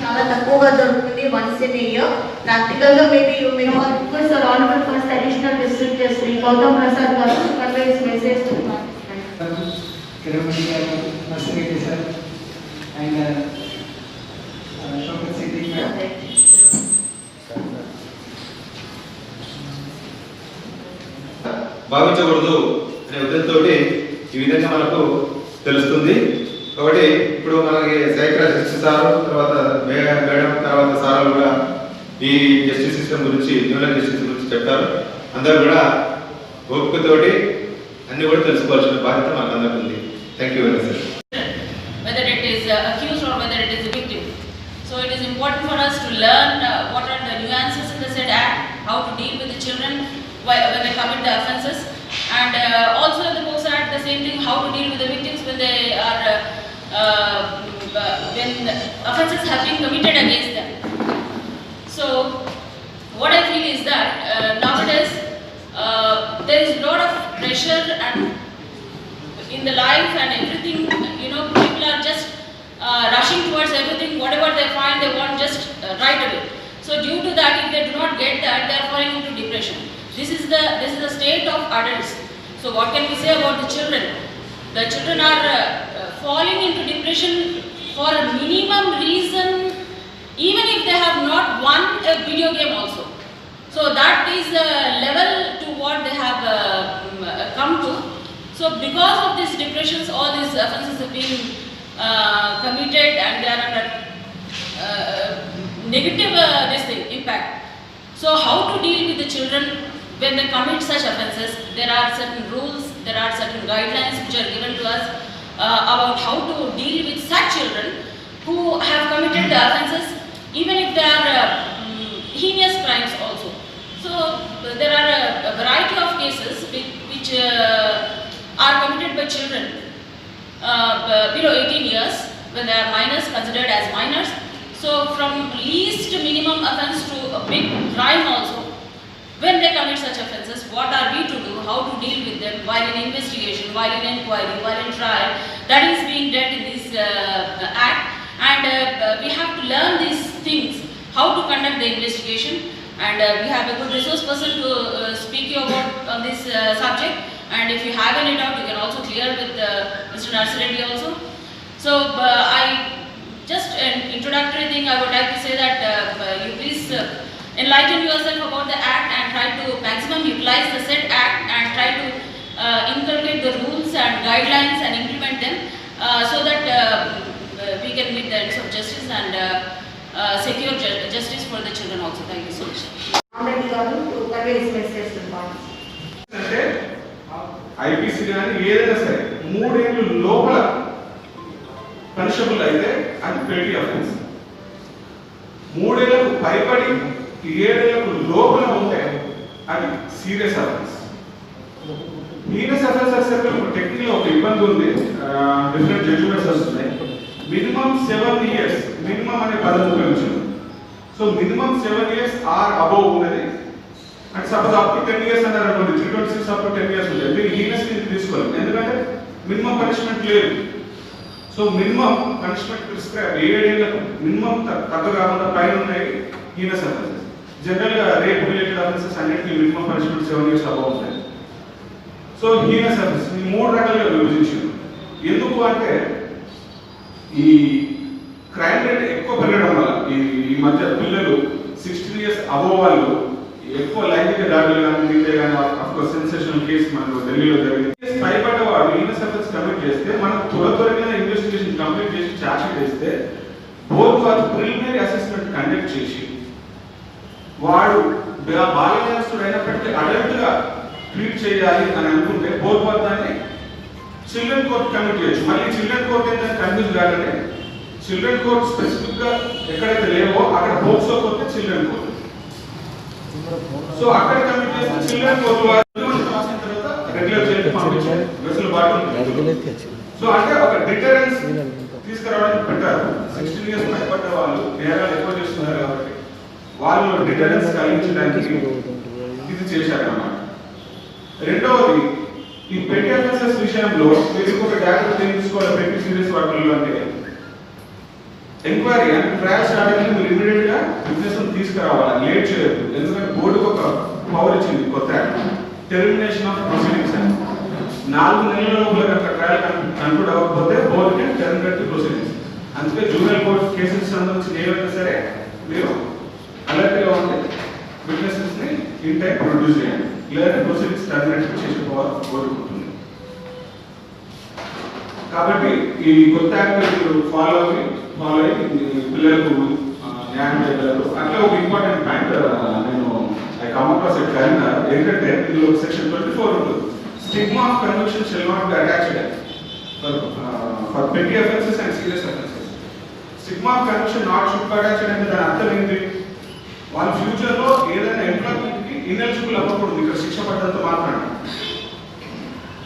చాలా తక్కువగా దొరుకుతుంది once in a year. Practical గా maybe you may not request the honourable first additional district justice Gautam Prasad garu to convey his message to the participants. Kiramani garu, Masri sir, and Shaukat Siddiq ma'am. భావించకూడదు అనే ఉద్దేశంతో ఈ విధంగా మనకు తెలుస్తుంది. కాబట్టి ఇప్పుడు మనకి సైకాలజిస్ట్ సార్, తర్వాత మేడం, తర్వాత సార్ కూడా ఈ జస్టిస్ సిస్టమ్ గురించి, న్యూరల్ జస్టిస్ గురించి చెప్తారు. అందరూ కూడా ఓపికతోటి అన్ని కూడా తెలుసుకోవాల్సిన బాధ్యత మనకు అందరికీ ఉంది. Thank you very much. Whether it is accused or whether it is a victim. So it is important for us to learn what are the nuances in the said act, how to deal with the children when they commit the offences, and also in the POCSO Act the same thing, how to deal with the victims when they are when offences have been committed against them. So what I feel is that nowadays there is a lot of pressure and in the life and everything, people are just rushing towards everything, whatever they find they want just right away. So due to that, if they do not get that, they are falling into depression. This is the state of adults. So what can we say about the children? The children are falling into depression for a minimum reason, even if they have not won a video game also. So that is the level to what they have come to. So because of these depressions, all these offences have been committed and they are under negative impact. So how to deal with the children when they commit such offences? There are certain rules, there are certain guidelines which are given to us about how to deal with such children who have committed the offences, even if they are heinous crimes also. So there are a variety of cases which are committed by children below 18 years when they are minors, considered as minors. So from least minimum offence to a big crime also, when they commit such offences, what are we to do, how to deal with them while in investigation, while in inquiry, while in trial, that is being done in this act. And we have to learn these things, how to conduct the investigation, and we have a good resource person to speak you about on this subject. And if you have any doubt, you can also clear with Mr. Narsi Reddy also. So I just an introductory thing I would like to say that you please enlighten yourself about the act and try to maximum utilize the said act and try to inculcate the rules and guidelines and implement them so that we can meet the ends of justice and secure justice for the children also. Thank you so much. IPC కానీ ఏదైనా సరే 3 ఏళ్ళు లోపల punishable అయితే అది పెట్టి offence. 3 ఏళ్లకు పైబడి 7 ఏళ్లకు లోపల ఉంటే అది సీరియస్ అఫెన్స్. హీనస్ అఫెన్స్ అసలు టెక్నికల్ ఒక ఇబ్బంది ఉంది, డిఫరెంట్ జడ్జిమెంట్స్ వస్తున్నాయి. మినిమం 7 years మినిమం అనే పదం ఉపయోగించారు. So minimum 7 years or above ఉన్నది. And suppose up to 10 years అన్నారు అనుకోండి, 326 అప్ టు 10 years ఉంటుంది. మీరు హీనస్ తీసుకోవాలి, ఎందుకంటే మినిమం పనిష్మెంట్ లేదు. సో మినిమం పనిష్మెంట్ ప్రిస్క్రైబ్ 7 ఏళ్లకు మినిమం తగ్గ కాకుండా పైన ఉన్నాయి హీనస్ అఫెన్సెస్. జనరల్గా రేప్ రిలేటెడ్ అఫెన్సెస్ అన్నిటికీ మినిమం పనిష్మెంట్ 7 years అబౌవ్ ఉంటాయి. సో హీనస్ అఫెన్స్ ఈ 3 రకాలుగా విభజించారు. ఎందుకు అంటే ఈ క్రైమ్ రేట్ ఎక్కువ పెరగడం వల్ల ఈ మధ్య పిల్లలు 16 years అబోవ్ వాళ్ళు ఎక్కువ లైంగిక దాడులు కానీ మిగతా కానీ అఫ్కోర్స్ సెన్సేషనల్ కేసు మనకు ఢిల్లీలో జరిగింది. పైపడ్డ వాడు హీనస్ అఫెన్స్ కమిట్ చేస్తే మనం త్వరగా ఇన్వెస్టిగేషన్ కంప్లీట్ చేసి ఛార్జ్ చేస్తే బోత్ వారు ప్రిలిమినరీ అసెస్మెంట్ కండక్ట్ చేసి వాడు బాల్య నేరస్తుడు అయినప్పటికీ అడల్ట్ గా ట్రీట్ చేయాలి అని అనుకుంటే బోత్ వారు దాన్ని చిల్డ్రన్ కోర్ట్ కమిట్ చేయొచ్చు. మళ్ళీ చిల్డ్రన్ కోర్ట్ ఏంటంటే కన్ఫ్యూజ్ కాదండి, చిల్డ్రన్ కోర్ట్ స్పెసిఫిక్ గా ఎక్కడైతే లేవో అక్కడ POCSO court children court. So అక్కడ కమిట్ చేస్తే చిల్డ్రన్ కోర్ట్ వాళ్ళు రాసిన తర్వాత రెగ్యులర్ జైలుకి పంపించారు వెసులుబాటు. సో అంటే ఒక డిటరెన్స్ తీసుకురావడానికి పెట్టారు. 16 years పైబడ్డ వాళ్ళు నేరాలు ఎక్కువ చేస్తున్నారు కాబట్టి వాళ్ళు డిటరెన్స్ కలిగించడానికి ఇది చేశారన్నమాట. రెండవది ఈ పెట్టి అఫెన్సెస్ విషయంలో మీరు ఇంకొక జాగ్రత్త తీసుకోవాలి పెట్టి సీరియస్ వాటిల్లో. అంటే ఎంక్వైరీ అంటే ట్రయల్ స్టార్ట్ అయితే మీరు ఇమీడియట్ గా విట్నెస్ తీసుకురావాలి, లేట్ చేయొద్దు. ఎందుకంటే బోర్డుకు ఒక పవర్ ఇచ్చింది కొత్త టెర్మినేషన్ ఆఫ్ ప్రొసీడింగ్స్ అని. 4 నెలల లోపల ట్రయల్ కన్క్లూడ్ అవ్వకపోతే board can terminate the proceedings. అందుకే జూనియర్ కోర్టు కేసులకు సంబంధించిన ఏవైనా సరే మీరు అలర్ట్ గా ఉంటే విట్నెసెస్ ని ఇన్ టైం ప్రొడ్యూస్ చేయండి, లేదంటే ప్రొసీడింగ్స్ టెర్మినేట్ చేసుకోవాలని కోరుకుంటుంది. కాబట్టి ఈ కొత్త యాక్ట్ ఫాలో అయ్యి పిల్లలకు న్యాయం చేయగలరు. అట్లా ఒక ఇంపార్టెంట్ పాయింట్ నేను కమ్ అక్రాస్ ఎట్ కరీంనగర్ ఏంటంటే ఇందులో సెక్షన్ 24 ఉంటుంది. Stigma of conviction shall not be attached for పెట్టి offences and serious offences. Stigma of conviction not should be attached అంటే దాని అర్థం ఏంటి? వాళ్ళ ఫ్యూచర్ లో ఏదైనా ఎంప్లాయ్మెంట్ కి ఇన్ఎలిజిబుల్ అవ్వకూడదు ఇక్కడ శిక్ష పడ్డంతో మాత్రమే.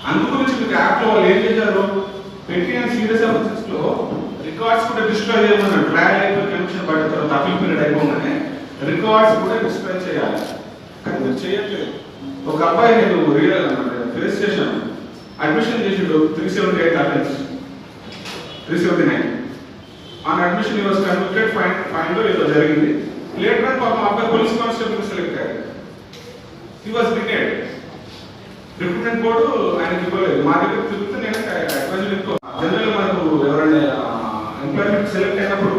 అందు గురించి మీకు యాక్ట్ లో వాళ్ళు ఏం చేశారు, పెట్టి అండ్ సీరియస్ అఫెన్సెస్ లో రికార్డ్స్ కూడా డిస్ట్రాయ్ చేయమన్నారు. ట్రయల్ అయిపోయి కమిషన్ పడిన తర్వాత అపీల్ పీరియడ్ అయిపోగానే రికార్డ్స్ కూడా డిస్ట్రాయ్ చేయాలి. కానీ మీరు చేయట్లేదు. ఒక అబ్బాయి నేను ఫేస్ చేశాను, అడ్మిషన్ చేసిండు 378 attempts 379. On admission he was convicted, fine ఏదో జరిగింది. లేటర్ పాపం అబ్బాయి పోలీస్ కానిస్టేబుల్ సెలెక్ట్ అయ్యాడు. He was denied. Recruitment board ఆయనకి ఇవ్వలేదు. మా దగ్గర తిరుగుతూ నేను అడ్వైజర్ జనరల్ మనకు ఎవరైనా ఎంప్లాయ్మెంట్ సెలెక్ట్ అయినప్పుడు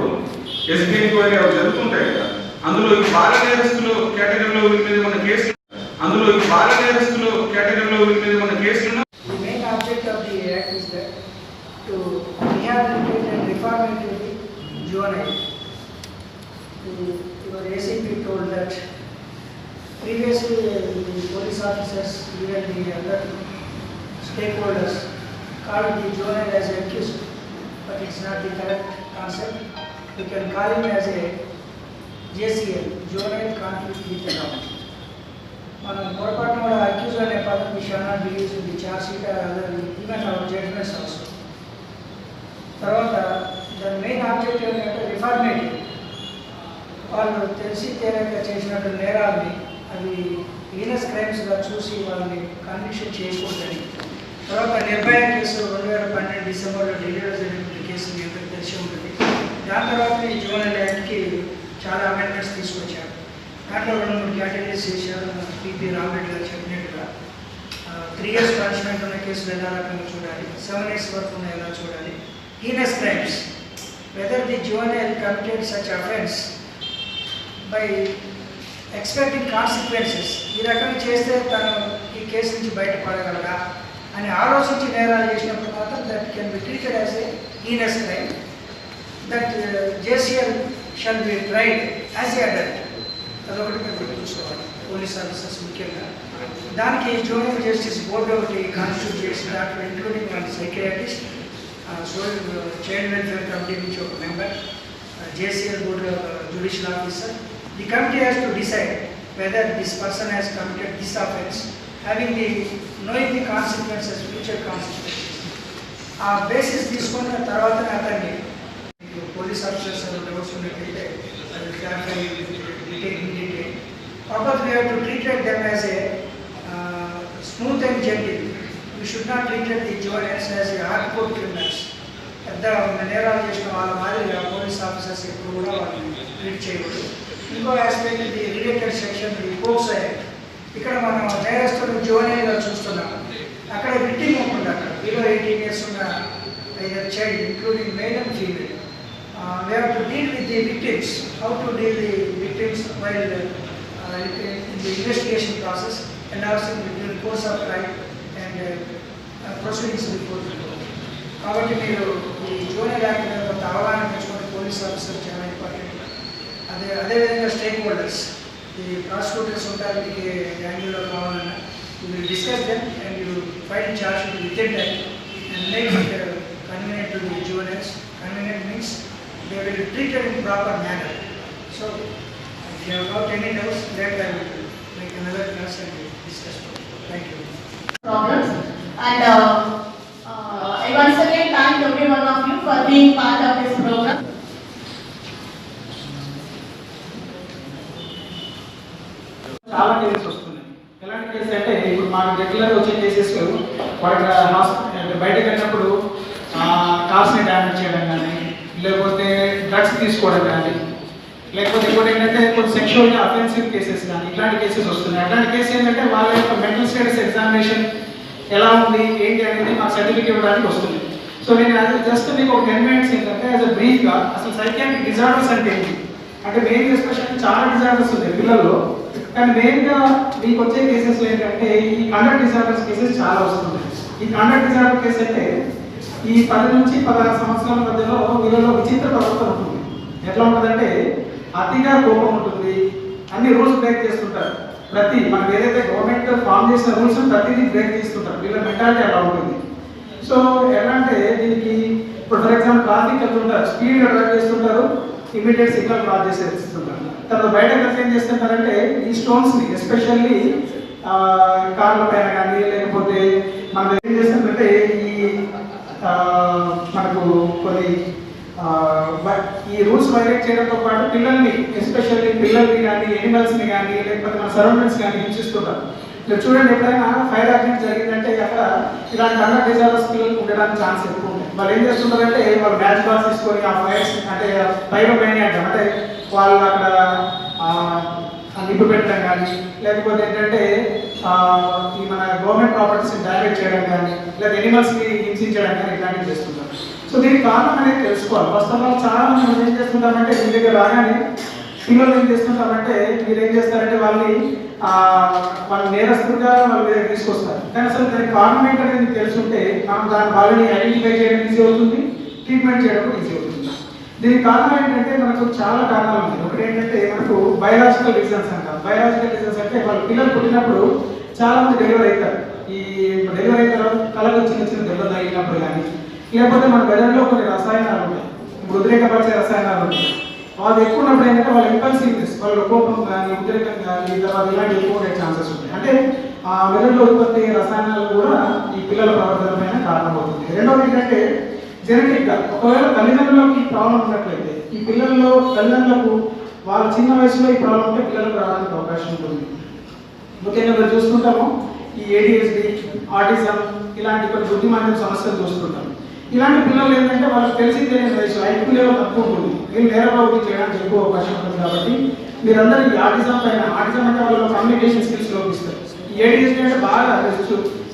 ఎస్బీ ఎంక్వైరీ అవి జరుగుతుంటాయి కదా, అందులో ఈ బాల నేరస్తులు కేటగిరీలో వీరి మీద మన కేసులు The main object of the act is that to rehabilitate and reformate the juvenile. Your ACP told that previously the police officers, even the other stakeholders, called the juvenile as accused, but it's not the correct concept. We can call him as a JCL, juvenile conflict with the law. మనం పొరపాటున కూడా accuse అనే పదం we shall not use in the charge sheet or other even our judgments also. తర్వాత దాని main objective ఏంటంటే reformative. వాళ్ళు తెలిసి తేలిక చేసినట్టు నేరాలని అవి హీనస్ క్రైమ్స్గా చూసి వాళ్ళని కన్విక్షన్ చేయకూడదని. తర్వాత నిర్భయ కేసు 2012 డిసెంబర్లో ఢిల్లీలో జరిగిన కేసు మీ అందరికీ తెలిసి ఉంటుంది. దాని తర్వాత ఈ జువెనైల్ యాక్ట్కి చాలా అమెండ్మెంట్స్ తీసుకొచ్చారు. దాంట్లో 2-3 కేటగిరీస్ చేశారు. పిపి రామరెడ్డి గారు చెప్పినట్టుగా 3 years పనిష్మెంట్ ఉన్న కేసులు ఎలా రకంగా చూడాలి, 7 years వరకు ఉన్న ఎలా చూడాలి. Heinous crimes, whether the juvenile committed such offence by expecting consequences, ఈ రకంగా చేస్తే తను ఈ కేసు నుంచి బయటపడగలరా అని ఆలోచించి నేరాలు చేసినప్పుడు మాత్రం that can be treated as a heinous crime. That JCL shall be tried as a adult. అదొకటి మీరు చూసుకోవాలి పోలీస్ ఆఫీసర్స్ ముఖ్యంగా. దానికి జూనియర్ జస్టిస్ బోర్డు ఒకటి కాన్స్టిట్యూట్ చేసి దాంట్లో including one psychiatrist, child welfare committee నుంచి ఒక member, JCL board judicial officer. The committee has to decide whether this person has committed this offence, having the knowing the consequences, future consequences. ఆ basis తీసుకున్న తర్వాత అతన్ని police officers doubts ఉన్నట్లయితే అది clarify detail. Purpose we have to treat them as a smooth and gentle. We should not treat the juveniles as a hardcore criminals. పెద్ద నేరాలు చేసిన వాళ్ళ మాదిరిగా పోలీస్ ఆఫీసర్స్ ఎప్పుడు కూడా వాళ్ళని ట్రీట్ చేయకూడదు. ఇంకో aspect the related section the POCSO act. ఇక్కడ మనం నేరస్తులను జువెనైల్గా చూస్తున్నాం. అక్కడ విక్టిమ్ ఉంటుంది. అక్కడ బిలో 18 years ఉన్న child including male and female. We have to deal with the victims, how to deal the victims while in the investigation process and also in the course of crime and proceedings before the court. కాబట్టి మీరు ఈ junior act మీద కొంత అవగాహన పెంచుకుని police officer చాలా important. అదేవిధంగా stake holders, ఈ ప్రాసిక్యూటర్స్ ఉంటారు, మీకు యాంగిల్లో కావాలన్నా you discuss them and you file charge sheet within time and make it convenient to the juveniles. Convenient means they will be treated in proper manner. So, if you have got any doubts, that I will make another class and discuss. Thank you. Problems and I once again thank every one of you for being part of this program. చాలా cases వస్తున్నాయి. ఎలాంటి case అంటే ఇప్పుడు మాకు regular వచ్చే cases వాటి hospital బయటకు వెళ్ళినప్పుడు కార్స్ని డ్యామేజ్ చేయడం కానీ, లేకపోతే డ్రగ్స్ డ్రగ్స్ తీసుకోవడం కానీ, లేకపోతే ఇంకోటి ఏంటంటే కొన్ని సెక్షువల్గా అఫెన్సివ్ కేసెస్ కానీ ఇట్లాంటి కేసెస్ వస్తున్నాయి. అట్లాంటి కేసు ఏంటంటే వాళ్ళ యొక్క మెంటల్ స్టేటస్ ఎగ్జామినేషన్ ఎలా ఉంది ఏంటి అనేది మాకు సర్టిఫికేట్ ఇవ్వడానికి వస్తుంది. సో నేను జస్ట్ మీకు ఒక 10 minutes ఏంటంటే యాజ్ అ బ్రీఫ్గా అసలు సైకియాట్రిక్ డిజార్డర్స్ అంటే ఏంటి అంటే మెయిన్ ఎస్పెషల్లీ చాలా డిజార్డర్స్ ఉన్నాయి పిల్లల్లో, కానీ మెయిన్గా మీకు వచ్చే కేసెస్లో ఏంటంటే ఈ కండక్ట్ డిజార్డర్స్ కేసెస్ చాలా వస్తున్నాయి. ఈ కండక్ట్ డిజార్డర్ కేసు అంటే ఈ 10 నుంచి 16 సంవత్సరాల మధ్యలో వీళ్ళలో విచిత్ర ప్రవర్తన ఉంటుంది. ఎట్లా ఉంటుందంటే అతిగా కోపం ఉంటుంది, అన్ని రూల్స్ బ్రేక్ చేస్తుంటారు. మనం ఏదైతే గవర్నమెంట్ ఫామ్ చేసిన రూల్స్ ప్రతిదీ బ్రేక్ చేస్తుంటారు. వీళ్ళ మెంటాలిటీ అలా ఉంటుంది. సో ఎలా అంటే దీనికి ఇప్పుడు ఫర్ ఎగ్జాంపుల్ ట్రాఫిక్ వెళ్తుంటారు, స్పీడ్గా డ్రైవ్ చేస్తుంటారు, ఇమీడియట్ సిగ్నల్ క్రాస్ చేసేస్తుంటారు. తర్వాత బయట కలిసి ఏం చేస్తుంటారంటే ఈ స్టోన్స్ని ఎస్పెషల్లీ కార్ల పైన కానీ లేకపోతే మనం ఏం చేస్తుందంటే ఈ మనకు కొన్ని ఈ రూల్స్ వైలేట్ చేయడంతో పాటు పిల్లల్ని ఎస్పెషల్లీ పిల్లల్ని కానీ ఎనిమల్స్ని కానీ లేకపోతే మన సరౌండింగ్స్ కానీ హింసిస్తుంటారు. మీరు చూడండి ఎప్పుడైనా ఫైర్ యాక్సిడెంట్ జరిగిందంటే అక్కడ ఇలాంటి కండక్ట్ డిజార్డర్స్ పిల్లలకు ఉండడానికి ఛాన్స్ ఎక్కువ ఉంటుంది. వాళ్ళు ఏం చేస్తుంటారంటే వాళ్ళు మ్యాచ్ బాక్స్ తీసుకొని ఆ ఫైర్స్ అంటే పైన అంటే వాళ్ళు అక్కడ నిప్పు పెట్టడం కానీ లేకపోతే ఏంటంటే ఈ మన గవర్నమెంట్ ప్రాపర్టీస్ని డామేజ్ చేయడం కానీ లేదా ఎనిమల్స్ని హింసించడం కానీ ఇట్లాంటివి చేస్తుంటారు. సో దీనికి కారణం అనేది తెలుసుకోవాలి. ఫస్ట్ ఆఫ్ ఆల్ చాలా మంది మనం ఏం చేస్తుంటామంటే మీ దగ్గర రాగానే పిల్లలు ఏం చేస్తుంటామంటే మీరు ఏం చేస్తారంటే వాళ్ళు నేరస్తులుగా వాళ్ళ దగ్గర తీసుకొస్తారు. కానీ అసలు దానికి కారణం ఏంటనేది మీకు తెలుసుంటే మనం వాళ్ళని ఐడెంటిఫై చేయడం ఈజీ అవుతుంది, ట్రీట్మెంట్ చేయడం ఈజీ అవుతుంది. దీనికి కారణం ఏంటంటే మనకు చాలా కారణాలు ఉన్నాయి. ఒకటి ఏంటంటే మనకు బయాలజికల్ రీజన్స్ అంటారు. బయాలజికల్ రీజన్స్ అంటే వాళ్ళ పిల్లలు పుట్టినప్పుడు చాలా మంది డెలివరీ అవుతారు. ఈ డెలివరీ అయిన తర్వాత కళకు చిన్న చిన్న దెబ్బలు తగిలినప్పుడు కానీ లేకపోతే మన మెదడులో కొన్ని రసాయనాలు ఉంటాయి, ఉద్రేకపరిచే రసాయనాలు ఉంటాయి. వాళ్ళు ఎక్కువ ఉన్నప్పుడు ఏంటంటే వాళ్ళ ఇంపల్సివ్నెస్, వాళ్ళ కోపం కానీ ఉద్రేకం కానీ తర్వాత ఇలాంటి ఎక్కువ ఉండే ఛాన్సెస్ ఉంటాయి. అంటే ఆ మెదడులో ఉత్పత్తి రసాయనాలు కూడా ఈ పిల్లల ప్రవర్తన పైన కారణమవుతుంది. రెండవది ఏంటంటే జెనెటిక్గా ఒకవేళ తల్లిదండ్రులకు ఈ ప్రాబ్లం ఉన్నట్లయితే ఈ పిల్లల్లో తల్లిదండ్రులకు వాళ్ళ చిన్న వయసులో ఈ ప్రాబ్లం ఉంటే పిల్లలకు రావడానికి అవకాశం ఉంటుంది. ముఖ్యంగా మీరు చూస్తుంటాము ఈ ADHD, ఆటిజం ఇలాంటి కొన్ని బుద్ధిమాంద్యం సమస్యలు చూస్తుంటాం. ఇలాంటి పిల్లలు ఏంటంటే వాళ్ళకి తెలిసి తెలియని వయసు ఐక్యూ లెవెల్ తక్కువ ఉంటుంది, వీళ్ళు నేర ప్రవృత్తి చేయడానికి ఎక్కువ అవకాశం ఉంటుంది. కాబట్టి మీరందరూ ఈ ఆటిజం పైన, ఆటిజం అంటే వాళ్ళు కమ్యూనికేషన్ స్కిల్స్ లోపిస్తారు. ఈ ADHD అంటే బాగా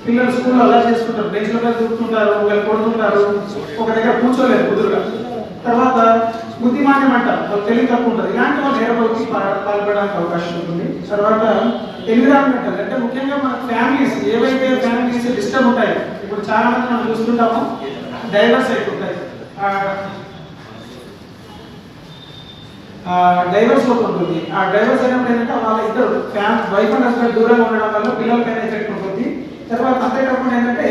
పిల్లలు స్కూల్లో అలా చేసుకుంటారు, బెంచ్ల మీద దూరుతుంటారు, వాళ్ళు కొడుతుంటారు, ఒక దగ్గర కూర్చోలేరు కుదురుగా. తర్వాత బుద్ధిమాన్యం అంటారు, వాళ్ళు తెలివి తక్కువ ఉంటుంది. ఇలాంటి వాళ్ళు నేర ప్రవృత్తికి పాల్పడడానికి అవకాశం ఉంటుంది. తర్వాత ఎన్విరాన్మెంటల్ అంటే ముఖ్యంగా మన ఫ్యామిలీస్ ఏవైతే ఫ్యామిలీస్ డిస్టర్బ్ ఉంటాయి, ఇప్పుడు చాలా మంది మనం చూస్తుంటాము డైవర్స్ అయిపోతాయి, డైవర్స్ ఉంటుంది. ఆ డైవర్స్ అయినప్పుడు ఏంటంటే వాళ్ళ ఇద్దరు వైఫ్ అండ్ హస్బెండ్ దూరంగా ఉండడం వల్ల పిల్లల పైన ఎఫెక్ట్ ఉంటుంది. తర్వాత అంతేకాకుండా ఏంటంటే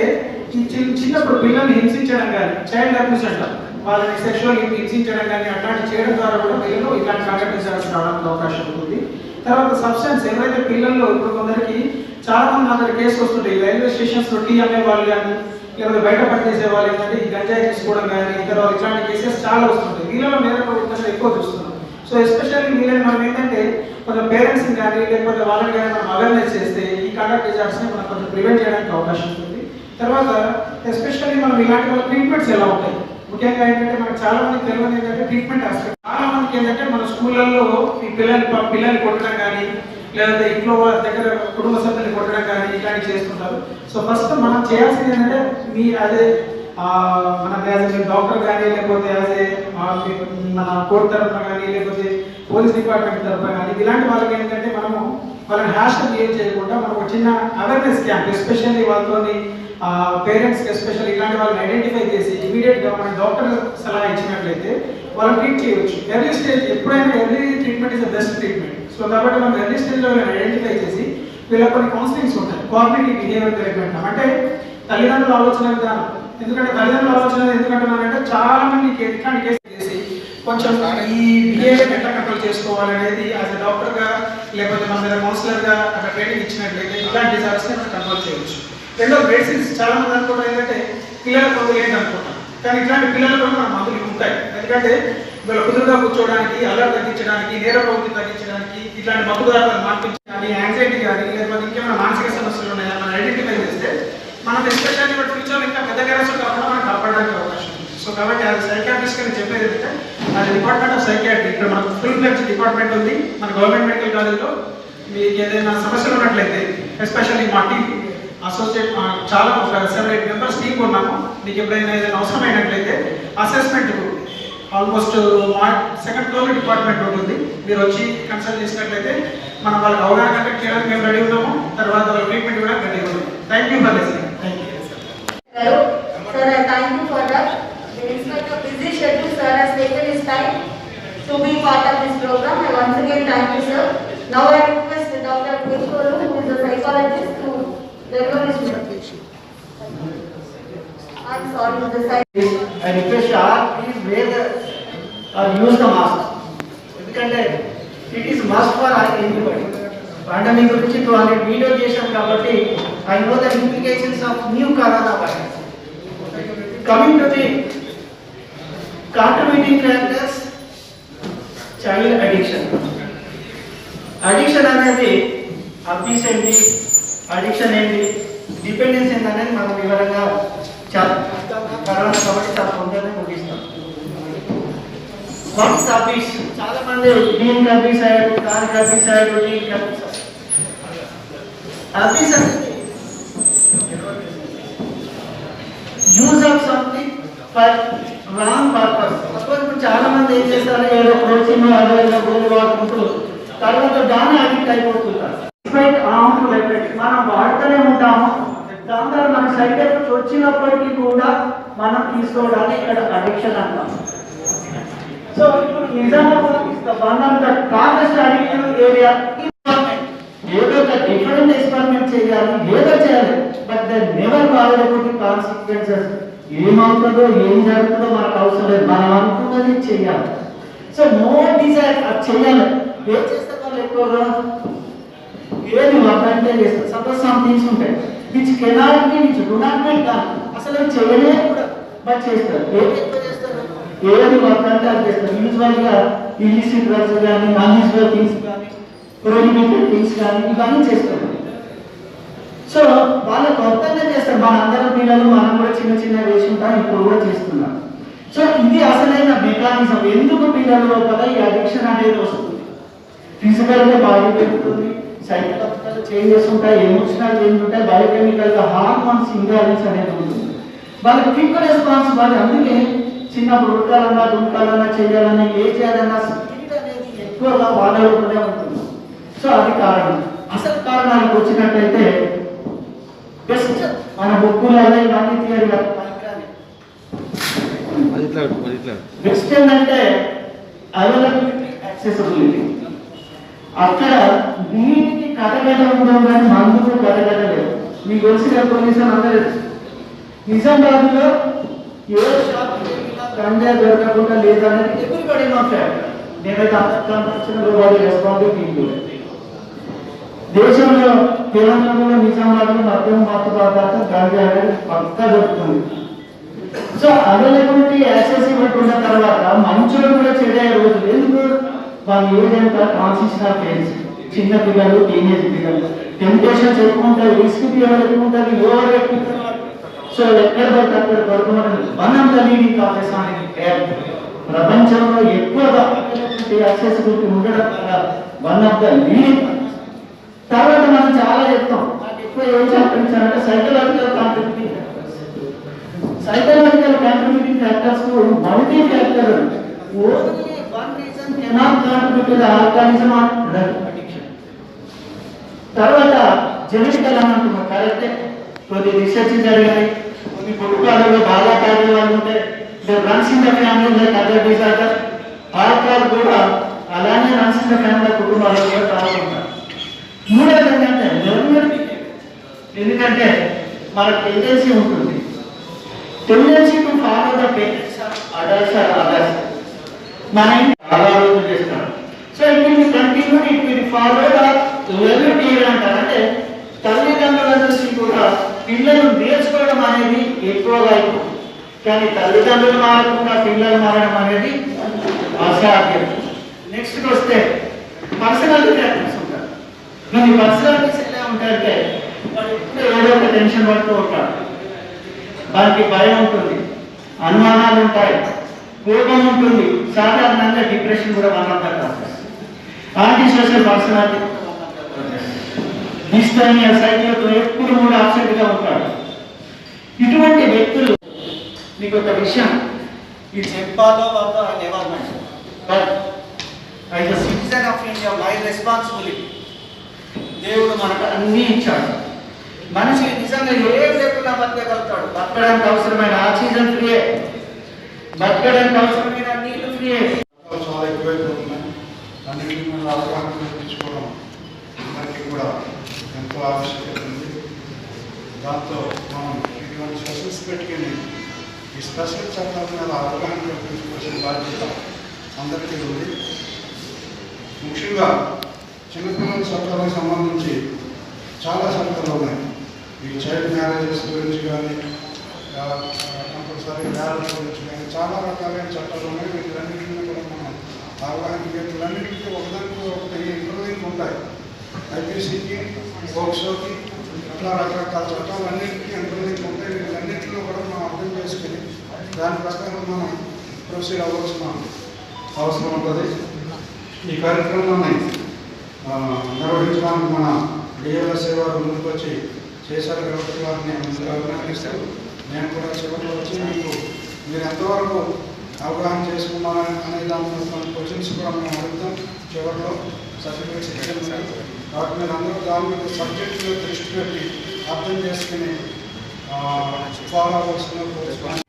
ఈ చిన్నప్పుడు పిల్లల్ని హింసించడం కానీ చైల్డ్ అబ్యూస్ అంటారు, వాళ్ళని సెక్షువల్ హింసించడం కానీ అట్లాంటి చేయడం ద్వారా కూడా పిల్లలు ఇట్లాంటి కండక్ట్ డిజార్డర్స్ రావడానికి అవకాశం ఉంటుంది. తర్వాత సబ్స్టెన్స్ ఎవరైతే పిల్లల్లో ఇప్పుడు కొందరికి చాలా మంది నా దగ్గర కేసు వస్తుంటాయి, రైల్వే స్టేషన్స్లో టీ అమ్మే వాళ్ళు కానీ లేకపోతే బయట పనిచేసే వాళ్ళు ఏంటంటే ఈ గంజాయి తీసుకోవడం కానీ తర్వాత ఇట్లాంటి కేసెస్ చాలా వస్తుంటాయి. వీళ్ళలో నేర ప్రవృత్తి ఎక్కువ చూస్తున్నాం. సో ఎస్పెషల్లీ వీళ్ళని మనం ఏంటంటే కొంచెం పేరెంట్స్ని కానీ లేకపోతే వాళ్ళని కానీ మనం అవేర్నెస్ చేస్తే ఈ కండక్ట్ డిజార్డర్స్ని మనం కొంచెం ప్రివెంట్ చేయడానికి అవకాశం ఉంటుంది. తర్వాత ఎస్పెషల్లీ మనం ఇలాంటి వాళ్ళ ట్రీట్మెంట్స్ ఎలా ఉంటాయి, ముఖ్యంగా ఏంటంటే మనకు చాలా మంది తెలియదు ఏంటంటే ట్రీట్మెంట్ ఆస్పెక్ట్. చాలా మందికి ఏంటంటే మన స్కూళ్ళల్లో ఈ పిల్లల్ని కొట్టడం కానీ లేకపోతే ఇంట్లో దగ్గర కుటుంబ సభ్యుల్ని కొట్టడం కానీ ఇట్లాంటివి చేస్తుంటారు. సో ఫస్ట్ మనం చేయాల్సింది ఏంటంటే అదే మన యాజ్ ఏ డాక్టర్ కానీ లేకపోతే యాజ్ ఏ మన కోర్టు తరఫున కానీ లేకపోతే పోలీస్ డిపార్ట్మెంట్ తరఫున కానీ ఇలాంటి వాళ్ళకి ఏంటంటే మనము వాళ్ళని హ్యాష్గా బిహేవ్ చేయకుండా మనం ఒక చిన్న అవేర్నెస్ క్యాంప్ ఎస్పెషల్లీ వాళ్ళతోని పేరెంట్స్కి ఎస్పెషల్లీ ఇలాంటి వాళ్ళని ఐడెంటిఫై చేసి ఇమీడియట్గా మన డాక్టర్ సలహా ఇచ్చినట్లయితే వాళ్ళని ట్రీట్ చేయవచ్చు. ఎర్లీ స్టేజ్ ఎప్పుడైనా early treatment is the best treatment. So కాబట్టి మనం ఎర్లీ స్టేజ్లో వీళ్ళని ఐడెంటిఫై చేసి వీళ్ళకి కొన్ని కౌన్సిలింగ్స్ ఉంటాయి, కోఆపరేటివ్ బిహేవియర్ థెరపీ అంటాం. అంటే తల్లిదండ్రుల ఆలోచన విధానం, ఎందుకంటే తల్లిదండ్రుల ఆలోచన ఎందుకంటున్నానంటే చాలా మంది ఇట్లాంటి కేసులు చేసి కొంచెం ఈ బిహేవియర్ ఎట్లా కంట్రోల్ చేసుకోవాలనేది యాజ్ ఎ డాక్టర్గా లేకపోతే మన మీద కౌన్సిలర్గా అక్కడ ట్రైనింగ్ ఇచ్చినట్లయితే ఇలాంటి డిజార్డర్స్ని మనం కంట్రోల్ చేయవచ్చు. రెండో మెడిసిన్స్ చాలా మంది అనుకుంటారు ఏంటంటే పిల్లల మందులు ఏంటి అనుకుంటాం, కానీ ఇట్లాంటి పిల్లలు కూడా మన మందులు ఉంటాయి. ఎందుకంటే వీళ్ళ కుదురుగా కూర్చోవడానికి, అల్లరి తగ్గించడానికి, నేర ప్రవృత్తి తగ్గించడానికి, ఇట్లాంటి మత్తుదారులను మార్పించడానికి, యాంగ్జైటీ కానీ లేకపోతే ఇంకేమైనా మానసిక సమస్యలు ఉన్నాయా మనం ఐడెంటిఫై చేస్తే మనం ఎస్పెషల్లీ ఫ్యూచర్లో ఇంకా పెద్ద కేరస్ కాకుండా మనం కాపాడడానికి అవకాశం ఉంది. సో కాబట్టి అది సైకాట్రిస్ట్ అని చెప్పేది ఏంటంటే అది డిపార్ట్మెంట్ ఆఫ్ ఫ్లెడ్జ్ డిపార్ట్మెంట్ ఉంది మన గవర్నమెంట్ మెడికల్ కాలేజ్లో. మీకు ఏదైనా సమస్యలు ఉన్నట్లయితే ఎస్పెషల్లీ మా టీం అసోసియేట్ చాలా ఒక 7-8 మెంబర్స్ టీం ఉన్నాము. మీకు ఎప్పుడైనా ఏదైనా అవసరమైనట్లయితే అసెస్మెంట్ ఆల్మోస్ట్ మా సెకండ్ ఫ్లోర్ డిపార్ట్మెంట్ ఉంటుంది. మీరు వచ్చి కన్సల్ట్ చేసినట్లయితే మనం వాళ్ళకి అవగాహన కండక్ట్ చేయడానికి మేము రెడీ ఉన్నాము. తర్వాత వాళ్ళ ట్రీట్మెంట్ కూడా రెడీ ఉన్నాము. Thank you for listening. Thank you. Sir, I thank you for that. Despite your busy schedule, sir has taken his time to be part of this program. I once again thank you, sir. Now I request Dr. Pushkolu, who is a psychologist, to deliver his message. I'm sorry, the side. I request you all, please wear the or use the mask. ఎందుకంటే it is must for everybody. Pandemic గురించి 200 video చేశాం కాబట్టి I know the implications of new coronavirus. Coming to the contributing factors, child addiction. Addiction అనేది abuse ఏంటి, addiction ఏంటి, dependence ఏంటి అనేది మనం వివరంగా చాలా కరోనా కాబట్టి చాలా తొందరగా ముగిస్తాం. What is abuse? చాలా మంది దీనికి అబ్యూస్ అయ్యాడు, దానికి అబ్యూస్ అయ్యాడు, దీనికి అబ్యూస్ అయ్యాడు. అబ్యూస్ అనేది use of something for wrong purpose. ఇప్పుడు చాలా మంది ఏం చేస్తారు, ఏదో ప్రోటీన్ అదే గోలు వాడుకుంటూ తర్వాత దాన్ని అడిక్ట్ అయిపోతుంటారు. మనం వాడుతూనే ఉంటాము, దాని ద్వారా మన సైడ్ ఎఫెక్ట్స్ వచ్చినప్పటికీ కూడా మనం తీసుకోవడానికి ఇక్కడ అడిక్షన్ అంటాం. సో ఇప్పుడు ఏరియా ఏదో ఒక డిఫరెంట్ ఎక్స్పెరిమెంట్ చేయాలి, ఏదో చేయాలి, బట్ దే నెవర్ బాధపడి కాన్సిక్వెన్సెస్ ఏమవుతుందో ఏం జరుగుతుందో మనకు అవసరం లేదు, మనం అనుకున్నది చేయాలి. సో నో డిజైర్ అది చేయాలి. ఏం చేస్తే వాళ్ళు ఎక్కువగా ఏది వర్కంటే చేస్తారు. సపోజ్ సమ్ థింగ్స్ ఉంటాయి which cannot be, which do not be done, అసలు చేయలేదు కూడా బట్ చేస్తారు. ఏది ఎక్కువ చేస్తారు, ఏది వర్క్ అంటే అది చేస్తారు. యూజువల్గా ఇల్లిసిట్ డ్రగ్స్ కానీ, అన్యూజువల్ థింగ్స్ కానీ, ప్రొహిబిటెడ్ థింగ్స్ కానీ ఇవన్నీ చేస్తారు. సో వాళ్ళు కొత్తగా చేస్తారు. మన అందరం పిల్లలు మనం కూడా చిన్న చిన్న వేసి ఉంటాం, ఇప్పుడు కూడా చేస్తున్నాం. సో ఇది అసలైన మెకానిజం. ఎందుకు పిల్లల లోపల ఈ అడిక్షన్ అనేది వస్తుంది? ఫిజికల్గా బాడీ పెరుగుతుంది, సైకలాజికల్ చేంజెస్ ఉంటాయి, ఎమోషనల్ చేంజ్ ఉంటాయి, బయోకెమికల్గా హార్మోన్స్ ఇంబ్యాలెన్స్ అనేది ఉంటుంది. వాళ్ళకి క్విక్ రెస్పాన్స్. వాళ్ళు అందుకే చిన్నప్పుడు ఉడకాలన్నా దుంకాలన్నా చేయాలన్నా ఏ చేయాలన్నా స్పీడ్ అనేది ఎక్కువగా వాళ్ళ లోపలే ఉంటుంది. సో అది కారణం. అసలు కారణానికి వచ్చినట్టయితే బెస్ట్ మన బుక్కులలో ఇవన్నీ థియరీ బెస్ట్ ఏంటంటే అవైలబిలిటీ, యాక్సెసిబిలిటీ. అక్కడ వీటికి కథగట ఉండడం కానీ మందుకు కథగట లేదు. మీకు తెలిసిన పొజిషన్ అందరూ నిజామాబాద్లో ఏ షాప్ గంజా దొరకకుండా లేదనేది ఎవ్రీబడి నో ఫ్యాక్ట్. నేనైతే అంత రెస్పాన్సిబిలిటీ. దేశంలో తెలంగాణలో నిజామాబాద్లో మద్యం మత్తు పదార్థం గంజా అనేది పక్కా దొరుకుతుంది. సో అవైలబిలిటీ, యాక్సెసిబిలిటీ ఉన్న తర్వాత మంచులు కూడా చెడే రోజులు. ఎందుకు? వాళ్ళ ఏజ్ ఎంత, ట్రాన్సిషనల్ ఫేజ్, చిన్న పిల్లలు, టీనేజ్ పిల్లలు, టెంప్టేషన్స్ ఎక్కువ ఉంటాయి, రిస్క్ ఎక్కువ ఉంటుంది, ఓవర్ ఎక్కువ ఉంటుంది. సో ఎక్కడ పడితే అక్కడ పడుతున్నారు. One of the leading causes అనేది ప్రపంచంలో ఎక్కువగా యాక్సెసిబిలిటీ ఉండడం వల్ల వన్ ఆఫ్ ద లీడింగ్. తర్వాత మనం చాలా చెప్తాం, ఎక్కువ ఏం చెప్పాలంటే psychological contributing factors. Psychological contributing factors multi factor. Only one reason cannot contribute to the organism or drug addiction. తర్వాత జెనెటికల్ అని అంటున్నాం, కరెక్టే. కొన్ని రీసెర్చ్ జరిగాయి, కొన్ని కుటుంబాలలో బాగా తాగే వాళ్ళు ఉంటే runs in the family like other disorder. Alcohol కూడా అలానే రన్స్ ఇన్ ద ఫ్యామిలీ కుటుంబాలలో కూడా తాగుతుంటారు. మూడోది ఏంటంటే లెర్నర్ బిహేవియర్. ఎందుకంటే మన టెండెన్సీ ఉంటుంది, tendency to follow the parents or adults or others. మన చాలా రోజులు చేస్తారు. So it will continue, it will follow the learner behaviour అంటారు. అంటే తల్లిదండ్రుల నుంచి కూడా పిల్లలు నేర్చుకోవడం అనేది ఎక్కువగా అయిపోతుంది. కానీ తల్లిదండ్రులు మారకుండా పిల్లలు మారడం అనేది అసాధ్యం. నెక్స్ట్ వస్తే పర్సనాలిటీ ఫ్యాక్టర్స్ ఉంటారు. కానీ పర్సనాలిటీస్ ఎలా ఉంటాయంటే వాడు ఎప్పుడు ఏదో ఒక టెన్షన్ పడుతూ ఉంటాడు, వారికి భయం ఉంటుంది, అనుమానాలు ఉంటాయి, కోపం ఉంటుంది. సాధారణంగా డిప్రెషన్ కూడా one of the causes. Anti social personality డిస్టర్నియా సైకిల్తో ఎప్పుడు కూడా అబ్సెంట్గా ఉంటాడు. ఇటువంటి వ్యక్తులు మీకు ఒక విషయం ఇది చెప్పాలో వద్దో never mind, but as a citizen of India my responsibility. దేవుడు మనకు అన్నీ ఇచ్చాడు. మనిషి నిజంగా ఏం లేకుండా బతకగలుగుతాడు. బతకడానికి అవసరమైన ఆక్సిజన్ ఫ్రీయే, బతకడానికి అవసరమైన నీళ్లు ఫ్రీయే. చాలా ఎక్కువైపోతున్నాయి. అన్నింటినీ మనం అవగాహన కల్పించుకోవడం అందరికీ కూడా ఎంతో ఆవశ్యకత ఉంది. దాంతో మనం ఇటువంటి సెషన్స్ పెట్టుకుని ఈ స్పెషల్ చట్టాల మీద అవగాహన కల్పించుకోవాల్సిన బాధ్యత అందరికీ ఉంది. ముఖ్యంగా చిన్నపిల్లల చట్టాలకు సంబంధించి చాలా చట్టాలు ఉన్నాయి. ఈ చైల్డ్ మ్యారేజెస్ గురించి కానీ, కంపల్సరీ మ్యారేజ్ గురించి కానీ చాలా రకాలైన చట్టాలు ఉన్నాయి. వీటిలన్నింటినీ కూడా మనం అవగాహన వీటిలన్నింటికి ఒకదానికి ఒకటి ఇంటర్లింక్ ఉంటాయి. ఐపీసీకి, పోక్సోకి అట్లా రకరకాల చట్టాలు అన్నింటికీ ఇంటర్లింక్ ఉంటాయి. వీటిలన్నింటిలో కూడా మనం అర్థం చేసుకుని దాని ప్రకారం మనం ప్రొసీడ్ అవ్వాల్సిన అవసరం ఉంటుంది. ఈ కార్యక్రమాన్ని నిర్వహించడానికి మన డిఎల్ఎస్ఏ వారు ముందుకు వచ్చి చేశారు కాబట్టి వారిని అభినందిస్తూ నేను కూడా చివరిలో వచ్చి మీరు ఎంతవరకు అవగాహన చేసుకున్నారని అనే దాని కొన్ని క్వశ్చన్స్ కూడా మేము అడుగుతాం. చివరిలో సర్టిఫికేట్స్ ఇచ్చాం కాబట్టి మీరు అందరూ దాని మీద సబ్జెక్ట్ మీద దృష్టి పెట్టి అర్థం చేసుకుని ఫాలో అవ్వాల్సిన